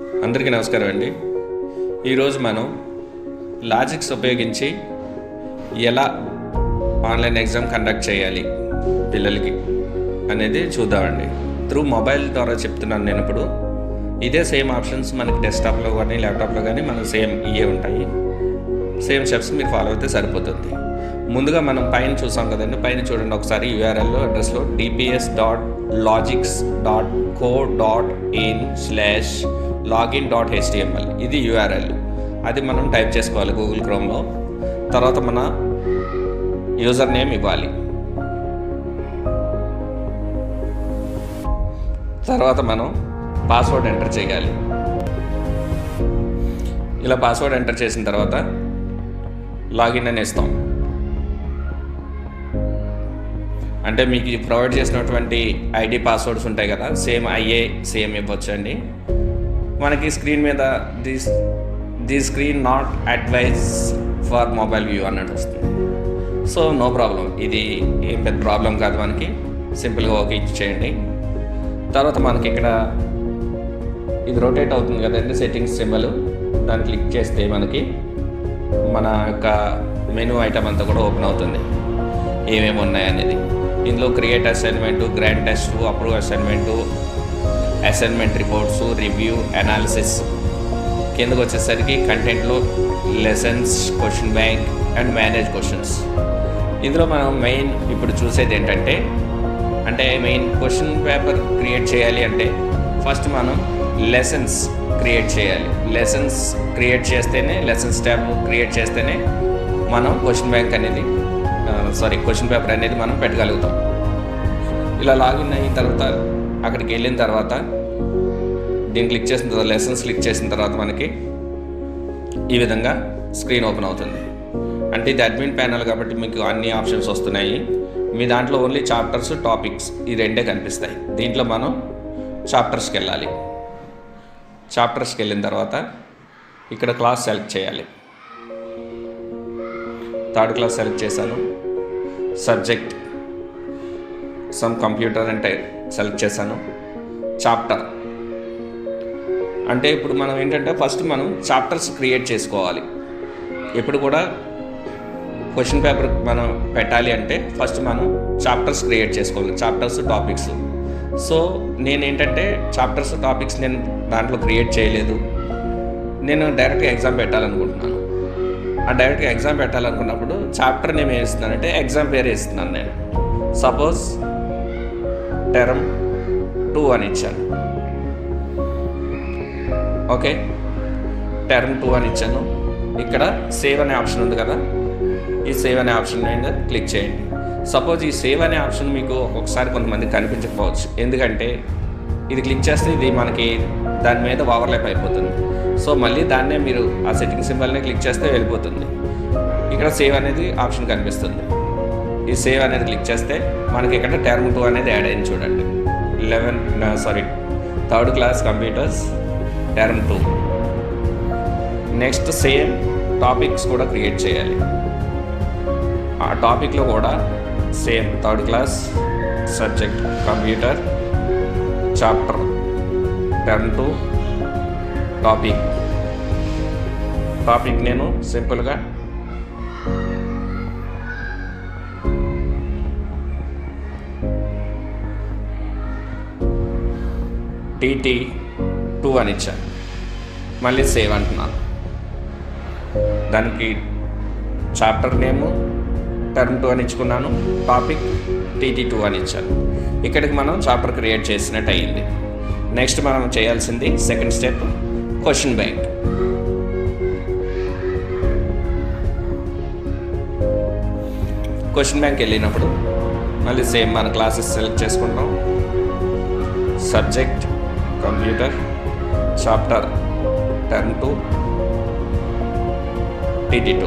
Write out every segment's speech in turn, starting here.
అందరికీ నమస్కారం అండి. ఈరోజు మనం లాజిక్స్ ఉపయోగించి ఎలా ఆన్లైన్ ఎగ్జామ్ కండక్ట్ చేయాలి పిల్లలకి అనేది చూద్దామండి. త్రూ మొబైల్ ద్వారా చెప్తున్నాను నేను. ఇప్పుడు ఇదే సేమ్ ఆప్షన్స్ మనకి డెస్క్టాప్లో కానీ ల్యాప్టాప్లో కానీ మనకు సేమ్ ఇవే ఉంటాయి. సేమ్ స్టెప్స్ మీరు ఫాలో అయితే సరిపోతుంది. ముందుగా మనం పైన చూసాం కదండి, పైన చూడండి ఒకసారి. యూఆర్ఎల్లో అడ్రస్లో dps.logics.co.in/login.html ఇది యూఆర్ఎల్. అది మనం టైప్ చేసుకోవాలి గూగుల్ క్రోమ్లో. తర్వాత మన యూజర్ నేమ్ ఇవ్వాలి. తర్వాత మనం పాస్వర్డ్ ఎంటర్ చేయాలి. ఇలా పాస్వర్డ్ ఎంటర్ చేసిన తర్వాత లాగిన్ అని ఇస్తాం. అంటే మీకు ప్రొవైడ్ చేసినటువంటి ఐడి పాస్వర్డ్స్ ఉంటాయి కదా, సేమ్ ఇవ్వచ్చు అండి. మనకి స్క్రీన్ మీద the screen not advise for mobile view అన్నట్టు వస్తుంది. సో నో ప్రాబ్లం, ఇది ఏం పెద్ద ప్రాబ్లం కాదు. మనకి సింపుల్గా ఓకే ఇచ్చేయండి. తర్వాత మనకి ఇక్కడ ఇది రొటేట్ అవుతుంది కదండి, సెట్టింగ్స్ సింబల్. దాన్ని క్లిక్ చేస్తే మనకి మన యొక్క మెనూ ఐటమ్ అంతా కూడా ఓపెన్ అవుతుంది, ఏమేమి ఉన్నాయనేది. ఇందులో create assignment, grant test, approve assignment, assignment reports, review, analysis. కిందకు వచ్చేసరికి కంటెంట్లో lessons, question bank and manage questions. ఇందులో మనం మెయిన్ ఇప్పుడు చూసేది ఏంటంటే, మెయిన్ క్వశ్చన్ పేపర్ క్రియేట్ చేయాలి అంటే ఫస్ట్ మనం లెసన్స్ క్రియేట్ చేయాలి. లెసన్స్ క్రియేట్ చేస్తేనే, లెసన్స్ ట్యాబ్ క్రియేట్ చేస్తేనే మనం క్వశ్చన్ పేపర్ అనేది మనం పెట్టగలుగుతాం. ఇలా లాగిన్ అయిన తర్వాత అక్కడికి వెళ్ళిన తర్వాత దీన్ని క్లిక్ చేసిన తర్వాత, లెసన్స్ క్లిక్ చేసిన తర్వాత మనకి ఈ విధంగా స్క్రీన్ ఓపెన్ అవుతుంది. అంటే ఇది అడ్మిన్ ప్యానల్ కాబట్టి మీకు అన్ని ఆప్షన్స్ వస్తున్నాయి. మీ దాంట్లో ఓన్లీ చాప్టర్స్, టాపిక్స్ ఈ రెండే కనిపిస్తాయి. దీంట్లో మనం చాప్టర్స్కి వెళ్ళాలి. చాప్టర్స్కి వెళ్ళిన తర్వాత ఇక్కడ క్లాస్ సెలెక్ట్ చేయాలి. థర్డ్ క్లాస్ సెలెక్ట్ చేశాను. సబ్జెక్ట్ సమ్ కంప్యూటర్ అంటే సెలెక్ట్ చేశాను. చాప్టర్ అంటే ఇప్పుడు మనం ఏంటంటే ఫస్ట్ మనం చాప్టర్స్ క్రియేట్ చేసుకోవాలి. ఎప్పుడు కూడా క్వశ్చన్ పేపర్ మనం పెట్టాలి అంటే ఫస్ట్ మనం చాప్టర్స్ క్రియేట్ చేసుకోవాలి. Chapters, topics. సో నేనేంటంటే చాప్టర్స్, టాపిక్స్ నేను దాంట్లో క్రియేట్ చేయలేదు. నేను డైరెక్ట్గా ఎగ్జామ్ పెట్టాలనుకుంటున్నాను. ఆ డైరెక్ట్గా ఎగ్జామ్ పెట్టాలనుకున్నప్పుడు చాప్టర్ నేమ్ వేస్తున్నానంటే ఎగ్జామ్ పేరు వేస్తున్నాను నేను. సపోజ్ టర్మ్ 2 అని ఇచ్చాను. ఓకే, టర్మ్ 2 అని ఇచ్చాను. ఇక్కడ సేవ్ అనే ఆప్షన్ ఉంది కదా, ఈ సేవ్ అనే ఆప్షన్ మీద క్లిక్ చేయండి. సపోజ్ ఈ సేవ్ అనే ఆప్షన్ మీకు ఒక్కొక్కసారి కొంతమంది కనిపించకపోవచ్చు. ఎందుకంటే ఇది క్లిక్ చేస్తే ఇది మనకి దాని మీద ఓవర్లాప్ అయిపోతుంది. సో మళ్ళీ దాన్నే మీరు ఆ సెట్టింగ్ సింబల్నే క్లిక్ చేస్తే వెళ్ళిపోతుంది. ఇక్కడ సేవ్ అనేది ఆప్షన్ కనిపిస్తుంది. ఈ సేవ్ అనేది క్లిక్ చేస్తే మనకి ఇక్కడ టర్మ్ 2 అనేది యాడ్ అయింది చూడండి. Third class computers term 2. Next same topics కూడా క్రియేట్ చేయాలి. ఆ టాపిక్లో కూడా same third class subject computer chapter term 2 topic నేను సింపుల్గా TT2 అని ఇచ్చాను. మళ్ళీ సేవ్ అంటున్నాను. దానికి చాప్టర్ నేము టర్మ్ 2 అని ఇచ్చుకున్నాను. టాపిక్ TT2 అని ఇచ్చాను. ఇక్కడికి మనం చాప్టర్ క్రియేట్ చేసినట్టు అయ్యింది. నెక్స్ట్ మనం చేయాల్సింది second step, question bank. Question bank వెళ్ళినప్పుడు మళ్ళీ సేమ్ మన క్లాసెస్ సెలెక్ట్ చేసుకుంటాం. Subject computer, chapter term 2 TT2.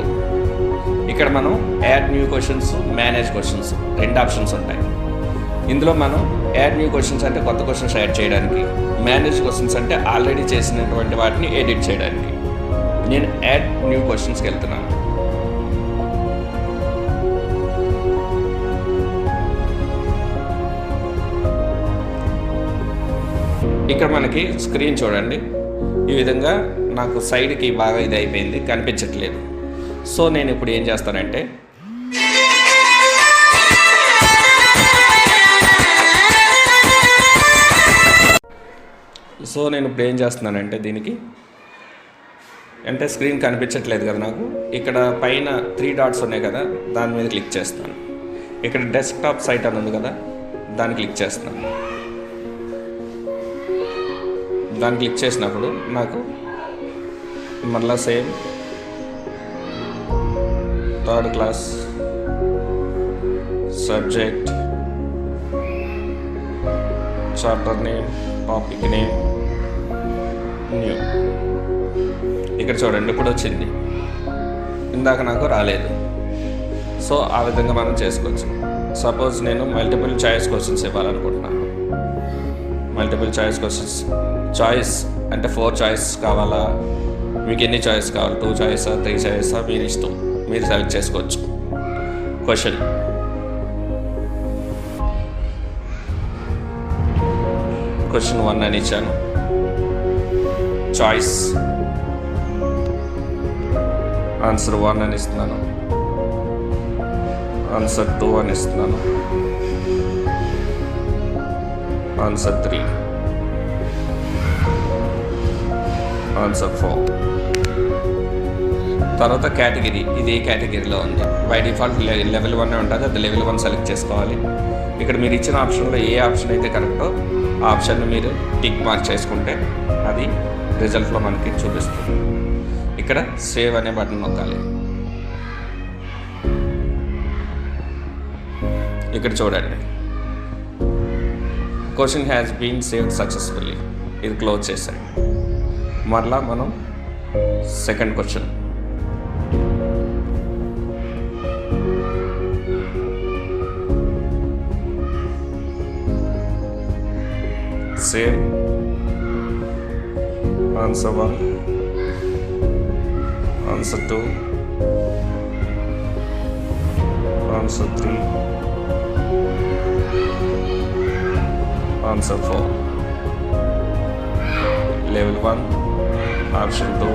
ఇక్కడ మనం add new questions, manage questions రెండు ఆప్షన్స్ ఉంటాయి. ఇందులో మనం యాడ్ న్యూ క్వశ్చన్స్ అంటే కొత్త క్వశ్చన్స్ యాడ్ చేయడానికి, మేనేజ్ క్వశ్చన్స్ అంటే ఆల్రెడీ చేసినటువంటి వాటిని ఎడిట్ చేయడానికి. నేను యాడ్ న్యూ క్వశ్చన్స్కి వెళ్తున్నాను. ఇక్కడ మనకి స్క్రీన్ చూడండి. ఈ విధంగా నాకు సైడ్కి బాగా ఇది అయిపోయింది, కనిపించట్లేదు. సో నేను ఇప్పుడు ఏం చేస్తానంటే దీనికి అంటే స్క్రీన్ కనిపించట్లేదు కదా నాకు, ఇక్కడ పైన 3 డాట్స్ ఉన్నాయి కదా, దాని మీద క్లిక్ చేస్తాను. ఇక్కడ డెస్క్టాప్ సైట్ అని ఉంది కదా, దాన్ని క్లిక్ చేస్తున్నాను. దాన్ని క్లిక్ చేసినప్పుడు నాకు మళ్ళీ same 3rd class subject, chapter name, topic name, new. ఇక్కడ చూడండి ఇప్పుడు వచ్చింది, ఇందాక నాకు రాలేదు. సో ఆ విధంగా మనం చేసుకోవచ్చు. సపోజ్ నేను మల్టిపుల్ చాయిస్ క్వశ్చన్స్ ఇవ్వాలనుకుంటున్నాను. మల్టిపుల్ చాయిస్ క్వశ్చన్స్, చాయిస్ అంటే 4 చాయిస్ కావాలా, మీకు ఎన్ని చాయిస్ కావాలి, 2 చాయిసా 3 చాయిసా, మీరు ఇష్టం, మీరు సెలెక్ట్ చేసుకోవచ్చు. క్వశ్చన్ క్వశ్చన్ 1 అని ఇచ్చాను. చాయిస్ ఆన్సర్ 1 అని ఇస్తున్నాను, ఆన్సర్ 2 అని ఇస్తున్నాను, ఆన్సర్ 3, ఆన్సర్ 4. తర్వాత కేటగిరీ, ఇది ఏ కేటగిరీలో ఉంది. బై డిఫాల్ట్ లెవెల్ 1 ఉంటుంది, అది లెవెల్ 1 సెలెక్ట్ చేసుకోవాలి. ఇక్కడ మీరు ఇచ్చిన ఆప్షన్లో ఏ ఆప్షన్ అయితే కరెక్టో ఆ ఆప్షన్ని మీరు టిక్ మార్క్ చేసుకుంటే అది రిజల్ట్లో మనకి చూపిస్తుంది. ఇక్కడ సేవ్ అనే బటన్ నొక్కాలి. ఇక్కడ చూడండి, question has been saved successfully, ఇది క్లోజ్ చేశాను. మరలా మనం second question, same answer 1, answer 2, answer 3, answer 4. Level 1, option 2,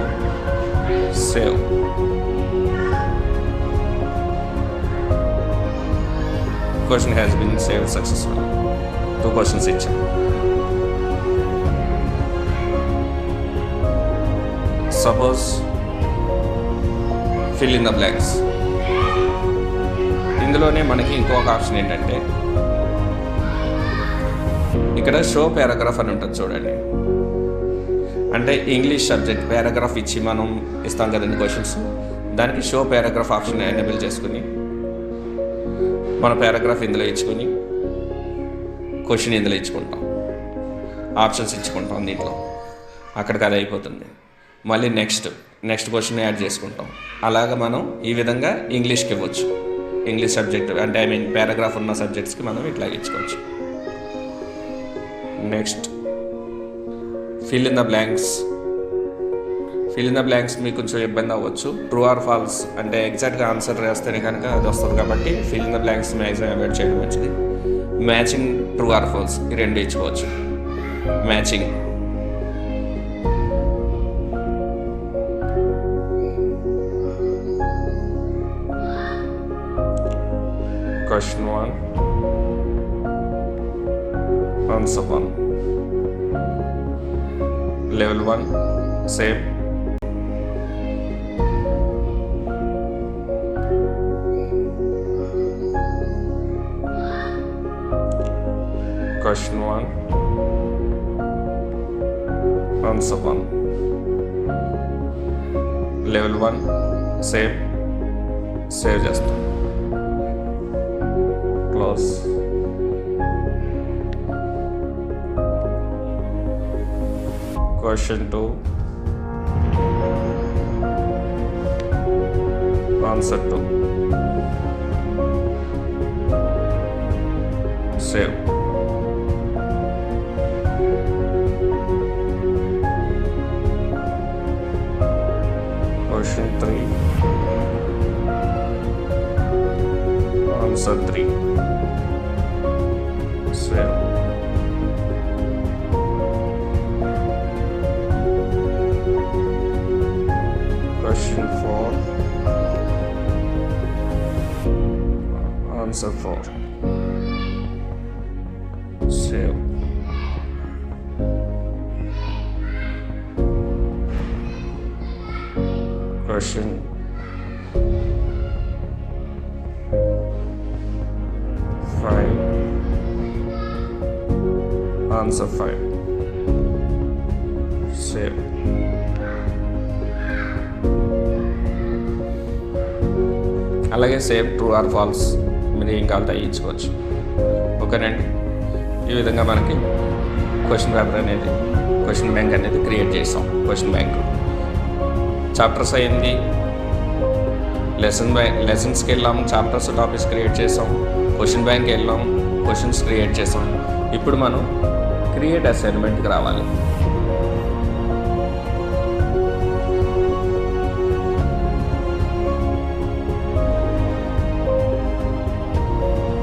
save. Question has been saved successful. 2 questions ఇచ్చాం. Suppose fill in the blanks. ఇందులోనే మనకి ఇంకొక ఆప్షన్ ఏంటంటే ఇక్కడ షో పారాగ్రాఫ్ అని ఉంటుంది చూడండి. అంటే ఇంగ్లీష్ సబ్జెక్ట్ పారాగ్రాఫ్ ఇచ్చి మనం ఇస్తాం కదండి క్వశ్చన్స్, దానికి షో పారాగ్రాఫ్ ఆప్షన్ ఎనేబుల్ చేసుకుని మన పారాగ్రాఫ్ ఇందులో ఇచ్చుకొని క్వశ్చన్ ఇందులో ఇచ్చుకుంటాం, ఆప్షన్స్ ఇచ్చుకుంటాం దీంట్లో. అక్కడికి అది అయిపోతుంది. మళ్ళీ నెక్స్ట్ క్వశ్చన్ యాడ్ చేసుకుంటాం. అలాగా మనం ఈ విధంగా ఇంగ్లీష్కి ఇవ్వచ్చు. ఇంగ్లీష్ సబ్జెక్ట్ అంటే పారాగ్రాఫ్ ఉన్న సబ్జెక్ట్స్కి మనం ఇట్లా ఇచ్చుకోవచ్చు. Next fill in the blanks. మీకు కొంచెం ఇబ్బంది అవ్వచ్చు. ట్రూ ఆర్ ఫాల్స్ అంటే ఎగ్జాక్ట్గా ఆన్సర్ రాస్తేనే కనుక అది వస్తుంది. కాబట్టి fill in the blanks maximum avoid చేయడం మంచిది. మ్యాచింగ్ ట్రూ ఆర్ ఫాల్స్ ఈ 2 ఇచ్చుకోవచ్చు. Matching Question 1, answer 1, level 1, same. Question 1, answer 1, level 1, same. Save చేస్తాం. Close. Question 2, answer 2, save. Question 3, answer 3, save. Answer 4. Save. Question 5. Answer 5. Save. అలాగే save true or falls మీరు ఏం కావాలంటే ఇచ్చుకోవచ్చు. ఓకేనండి, ఈ విధంగా మనకి క్వశ్చన్ పేపర్ అనేది క్వశ్చన్ బ్యాంక్ అనేది క్రియేట్ చేసాం. క్వశ్చన్ బ్యాంక్ చాప్టర్స్ అయింది, లెసన్స్కి వెళ్ళాం, చాప్టర్స్ టాపిక్స్ క్రియేట్ చేసాం, క్వశ్చన్ బ్యాంక్కి వెళ్ళాం, క్వశ్చన్స్ క్రియేట్ చేసాం. ఇప్పుడు మనం క్రియేట్ అసైన్మెంట్కి రావాలి.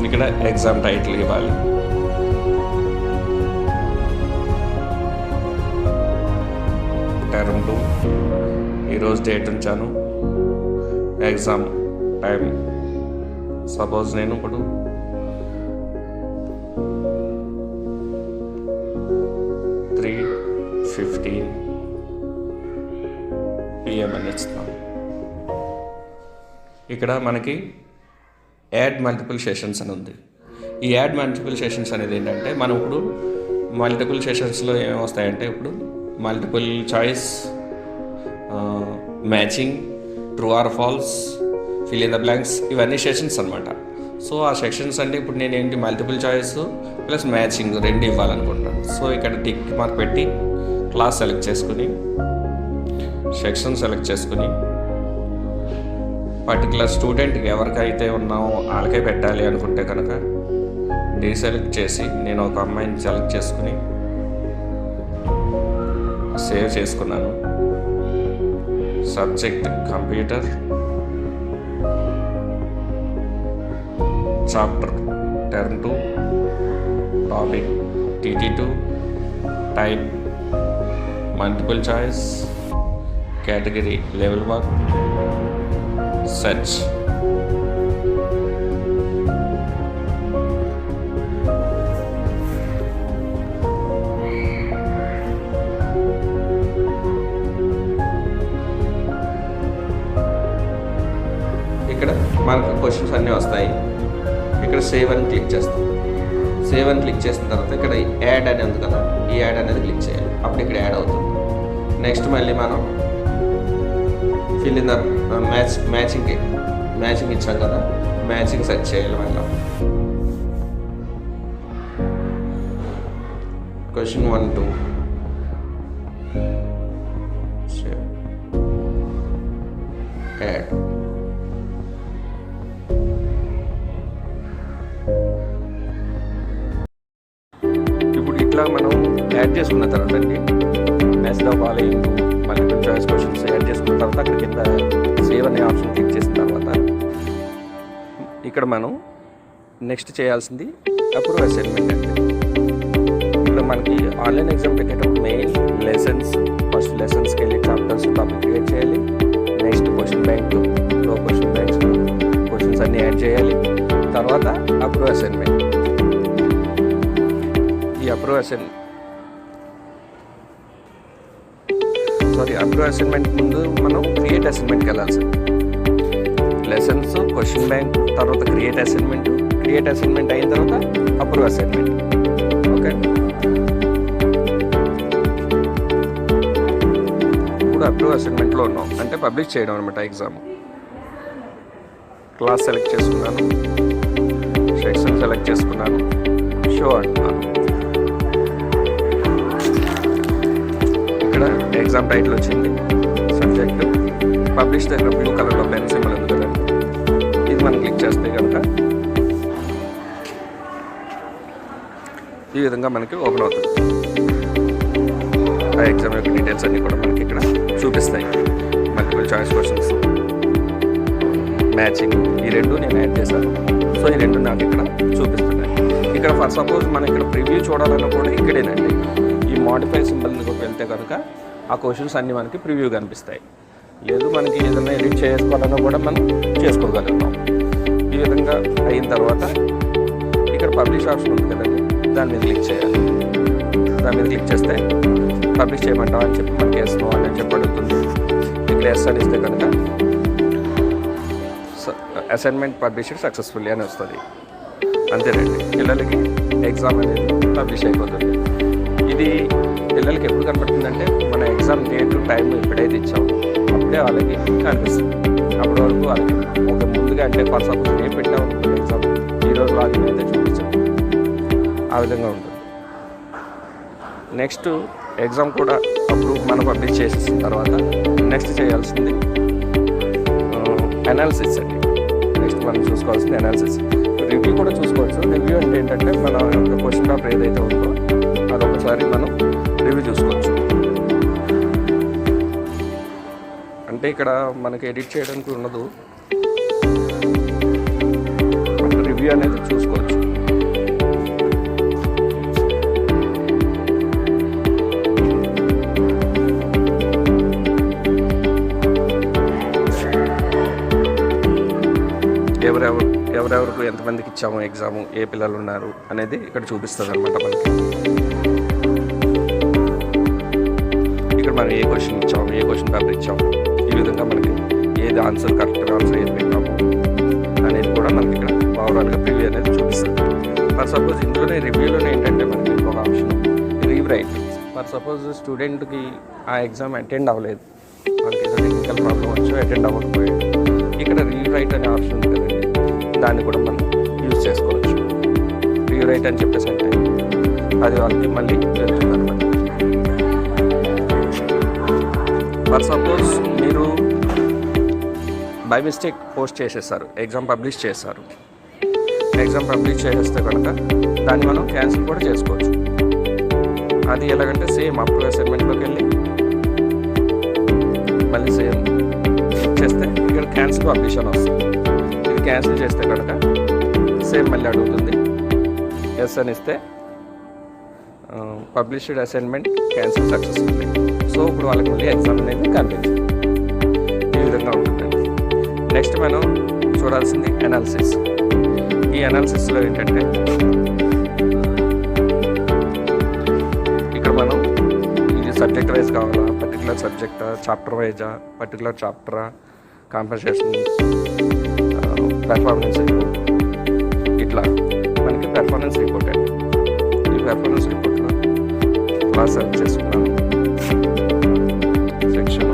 ఇక్కడ ఎగ్జామ్ టైటిల్ ఇవ్వాలి. టర్మ్ 2 ఈరోజు డేట్ ఉంచాను. ఎగ్జామ్ టైం సపోజ్ నేను ఇప్పుడు 3:15 PM అని ఇస్తున్నాను. ఇక్కడ మనకి యాడ్ మల్టిపుల్ సెషన్స్ అని ఉంది. ఈ యాడ్ మల్టిపుల్ సెషన్స్ అనేది ఏంటంటే మనం ఇప్పుడు మల్టిపుల్ సెషన్స్లో ఏమేమి వస్తాయంటే ఇప్పుడు multiple choice, matching, true or false, fill in the blanks, ఇవన్నీ సెషన్స్ అనమాట. సో ఆ సెక్షన్స్ అంటే ఇప్పుడు నేను ఏంటి మల్టిపుల్ చాయిస్ ప్లస్ మ్యాచింగ్ రెండు ఇవ్వాలనుకుంటున్నాను. సో ఇక్కడ టిక్ మార్క్ పెట్టి క్లాస్ సెలెక్ట్ చేసుకుని సెక్షన్ సెలెక్ట్ చేసుకుని పర్టికులర్ స్టూడెంట్కి ఎవరికైతే ఉన్నామో వాళ్ళకే పెట్టాలి అనుకుంటే కనుక డీసెలెక్ట్ చేసి నేను ఒక అమ్మాయిని సెలెక్ట్ చేసుకుని సేవ్ చేసుకున్నాను. Subject computer, chapter term 2, topic TT2, type multiple choice, category level 1, search. ఇక్కడ మనకు క్వశ్చన్స్ అన్నీ వస్తాయి. ఇక్కడ సేవ్ అని క్లిక్ చేస్తాం. సేవ్ అని క్లిక్ చేసిన తర్వాత ఇక్కడ యాడ్ అని ఉంది కదా, ఈ యాడ్ అనేది క్లిక్ చేయాలి. అప్పుడు ఇక్కడ యాడ్ అవుతుంది. నెక్స్ట్ మళ్ళీ మనం ఫిల్ ఇన్ ద మ్యాచింగ్ ఇచ్చాం కదా, మ్యాచింగ్ సెర్చ్ చేయాలి. మళ్ళీ క్వశ్చన్ 1, 2 యాడ్. ఇప్పుడు ఇట్లా మనం యాడ్ చేసుకున్న తర్వాత అండి next of all multiple choice questions add చేసుకున్న తర్వాత అక్కడ కింద సేవ్ అనే ఆప్షన్ క్లిక్ చేసిన తర్వాత ఇక్కడ మనం నెక్స్ట్ చేయాల్సింది అప్రూవ్ అసైన్మెంట్ అండి. ఇక్కడ మనకి ఆన్లైన్ ఎగ్జామ్ పెట్టేటప్పుడు మెయిన్ ఫస్ట్ లెసన్స్కి వెళ్ళి చాప్టర్స్ టాపిక్ క్రియేట్ చేయాలి. నెక్స్ట్ క్వశ్చన్ బ్యాంక్ క్వశ్చన్స్ అన్నీ యాడ్ చేయాలి. తర్వాత అప్రూవ్ అసైన్మెంట్. ఈ అప్రూవ్ అసైన్మెంట్ ముందు మనం క్రియేట్ అసైన్మెంట్కి వెళ్ళాల్సింది. లెసన్స్, క్వశ్చన్ బ్యాంక్, తర్వాత క్రియేట్ అసైన్మెంట్ అయిన తర్వాత అప్రూవ్ అసైన్మెంట్. ఓకే, ఇప్పుడు అప్రూవ్ అసైన్మెంట్లో ఉన్నాం అంటే పబ్లిష్ చేయడం అనమాట. ఎగ్జామ్ క్లాస్ సెలెక్ట్ చేసుకున్నాను, సెక్షన్ సెలెక్ట్ చేసుకున్నాను, షో అంటున్నాను. ఇక్కడ ఎగ్జామ్ టైటిల్ వచ్చింది, సబ్జెక్ట్, పబ్లిష్ దగ్గర బ్లూ కలర్లో పెన్ సింబల్ ఉంది కదండి, ఇది మనం క్లిక్ చేస్తే కనుక ఈ విధంగా మనకి ఓపెన్ అవుతుంది. ఆ ఎగ్జామ్ యొక్క డీటెయిల్స్ అన్నీ కూడా మనకి ఇక్కడ చూపిస్తాయి. మల్టిపుల్ చాయిస్ క్వశ్చన్స్, మ్యాచింగ్, ఈ రెండు నేను యాడ్ చేశాను. సో ఈ రెండు నాకు ఇక్కడ చూపిస్తున్నాయి. ఇక్కడ ఫర్ సపోజ్ మనం ఇక్కడ ప్రివ్యూ చూడాలన్నా కూడా ఇక్కడేనండి. ఈ మోడిఫై సింబల్ని వెళ్తే కనుక ఆ క్వశ్చన్స్ అన్నీ మనకి ప్రివ్యూ కనిపిస్తాయి. లేదు మనకి ఏదైనా ఎడిట్ చేసుకోవాలన్నా కూడా మనం చేసుకోగలుగుతాం. ఈ ఈ విధంగా అయిన తర్వాత ఇక్కడ పబ్లిష్ ఆప్షన్ ఉంది కదండి, దాని మీద క్లిక్ చేయాలి. దాని మీద క్లిక్ చేస్తే పబ్లిష్ చేయమంటావా అని చెప్పి మనకి ఎస్ నో అని చెప్పి అడుగుతుంది. ఇక్కడ ఎస్ అని ఇస్తే కనుక అసైన్మెంట్ పబ్లిష్డ్ సక్సెస్ఫుల్లీ అని వస్తుంది. అంతేనండి, పిల్లలకి ఎగ్జామ్ అనేది పబ్లిష్ అయిపోతుంది. ఇది పిల్లలకి ఎప్పుడు కనపడుతుందంటే మన ఎగ్జామ్ డేట్ టైం ఎప్పుడైతే ఇచ్చామో అప్పుడే వాళ్ళకి కనిపిస్తుంది. అప్పటి వరకు వాళ్ళకి ఒక ముందుగా అంటే ఫర్ సపోజ్ ఏం పెట్టామనుకుంటే ఎగ్జామ్ ఈరోజు లాగిన్ అయితే చూపించాం, ఆ విధంగా ఉంటుంది. నెక్స్ట్ ఎగ్జామ్ కూడా అప్పుడు మనం పబ్లిష్ చేసేసిన తర్వాత నెక్స్ట్ చేయాల్సింది అనాలిసిస్ అండి. నెక్స్ట్ మనం చూసుకోవాల్సింది అనాలిసిస్. రివ్యూ కూడా చూసుకోవచ్చు. రివ్యూ అంటే ఏంటంటే మన యొక్క క్వశ్చన్ పేపర్ ఏదైతే ఉందో అదొకసారి మనం రివ్యూ చూసుకోవచ్చు. అంటే ఇక్కడ మనకి ఎడిట్ చేయడానికి ఉండదు, రివ్యూ అనేది చూసుకోవచ్చు. ఎవరెవరికి ఎంతమందికి ఇచ్చాము ఎగ్జాము, ఏ పిల్లలు ఉన్నారు అనేది ఇక్కడ చూపిస్తుంది అనమాట మనకి. ఇక్కడ మనం ఏ క్వశ్చన్ ఇచ్చాము, ఏ క్వశ్చన్ పేపర్ ఇచ్చాము, ఈ విధంగా మనకి ఏది ఆన్సర్ కరెక్ట్గా ఆన్సర్ ఏది పెట్టాము అనేది కూడా మనకి ఇక్కడ ఓవరాల్గా ప్రివ్యూ అనేది చూపిస్తుంది. ఫర్ సపోజ్ ఇందులోనే రివ్యూలోనే ఏంటంటే మనకి ఒక ఆప్షన్ రీరైట్. ఫర్ సపోజ్ స్టూడెంట్కి ఆ ఎగ్జామ్ అటెండ్ అవ్వలేదు, వాళ్ళకి ఏదో టెక్నికల్ ప్రాబ్లం వచ్చి అటెండ్ అవ్వకపోయాడు, ఇక్కడ రీరైట్ అనే ఆప్షన్ ఉంది కదండి, దాన్ని కూడా మనం యూజ్ చేసుకోవచ్చు. రీరైట్ అని చెప్పేసి అంటే అది వాళ్ళకి మళ్ళీ వెళ్తుంది అనమాట. ఫర్ సపోజ్ మీరు బై మిస్టేక్ పోస్ట్ చేసేస్తారు, ఎగ్జామ్ పబ్లిష్ చేస్తారు. ఎగ్జామ్ పబ్లిష్ చేసేస్తే కనుక దాన్ని మనం క్యాన్సిల్ కూడా చేసుకోవచ్చు. అది ఎలాగంటే సేమ్ అప్రూవ్ అసైన్మెంట్లోకి వెళ్ళి మళ్ళీ సేమ్ చేస్తే ఇక్కడ క్యాన్సిల్ పబ్లిష్ అని వస్తుంది. ఇది క్యాన్సిల్ చేస్తే కనుక సేమ్ మళ్ళీ అడుగుతుంది, ఎస్ అని ఇస్తే published assignment cancel successfully. So ఇప్పుడు వాళ్ళకి మళ్ళీ ఎగ్జామ్ అనేది కనిపించింది. ఈ విధంగా ఉంటుందండి. నెక్స్ట్ మనం చూడాల్సింది అనాలిసిస్. ఈ అనాలిసిస్లో ఏంటంటే ఇక్కడ మనం ఇది సబ్జెక్ట్ వైజ్ కావాలా, పర్టికులర్ సబ్జెక్టా, చాప్టర్ వైజా, పర్టికులర్ చాప్టరా, కాంపన్సేషన్, పెర్ఫార్మెన్స్ రిపోర్ట్, ఇట్లా మనకి పెర్ఫార్మెన్స్ రిపోర్ట్ అండి. ఈ పెర్ఫార్మెన్స్ రిపోర్ట్లో క్లాస్ సెలెక్ట్ చేసుకున్నాను, సెక్షన్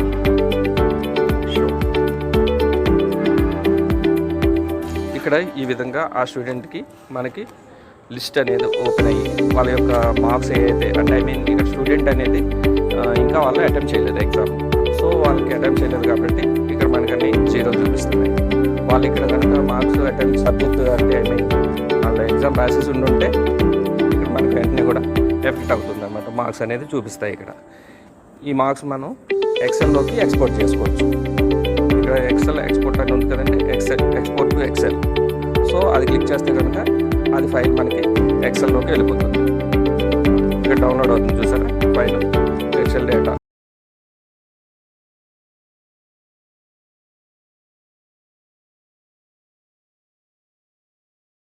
షో. ఇక్కడ ఈ విధంగా ఆ స్టూడెంట్కి మనకి లిస్ట్ అనేది ఓపెన్ అయ్యి వాళ్ళ యొక్క మార్క్స్ ఏదైతే అంటే ఇక్కడ స్టూడెంట్ అనేది ఇంకా వాళ్ళు అటెంప్ట్ చేయలేదు ఎగ్జామ్. సో వాళ్ళకి అటెంప్ట్ చేయలేదు కాబట్టి ఇక్కడ మనకన్నీ 0 చూపిస్తున్నాయి. వాళ్ళు ఇక్కడ కనుక మార్క్స్ అటెంప్ట్ సబ్జెక్ట్ అంటే వాళ్ళ ఎగ్జామ్ రాసేసి ఉండుంటే ఇక్కడ మనకి వెంటనే కూడా ఎఫెక్ట్ అవుతుంది అన్నమాట, మార్క్స్ అనేది చూపిస్తాయి. ఇక్కడ ఈ మార్క్స్ మనం ఎక్సెల్లోకి ఎక్స్పోర్ట్ చేసుకోవచ్చు. ఇక్కడ ఎక్సెల్ ఎక్స్పోర్ట్ అని ఉంది కదండి, ఎక్స్పోర్ట్ టు ఎక్సెల్. సో అది క్లిక్ చేస్తే కనుక అది ఫైల్ మనకి ఎక్సెల్లోకి వెళ్ళిపోతుంది. ఇక్కడ డౌన్లోడ్ అవుతుంది, చూసారా ఫైల్ ఎక్సెల్ డేటా.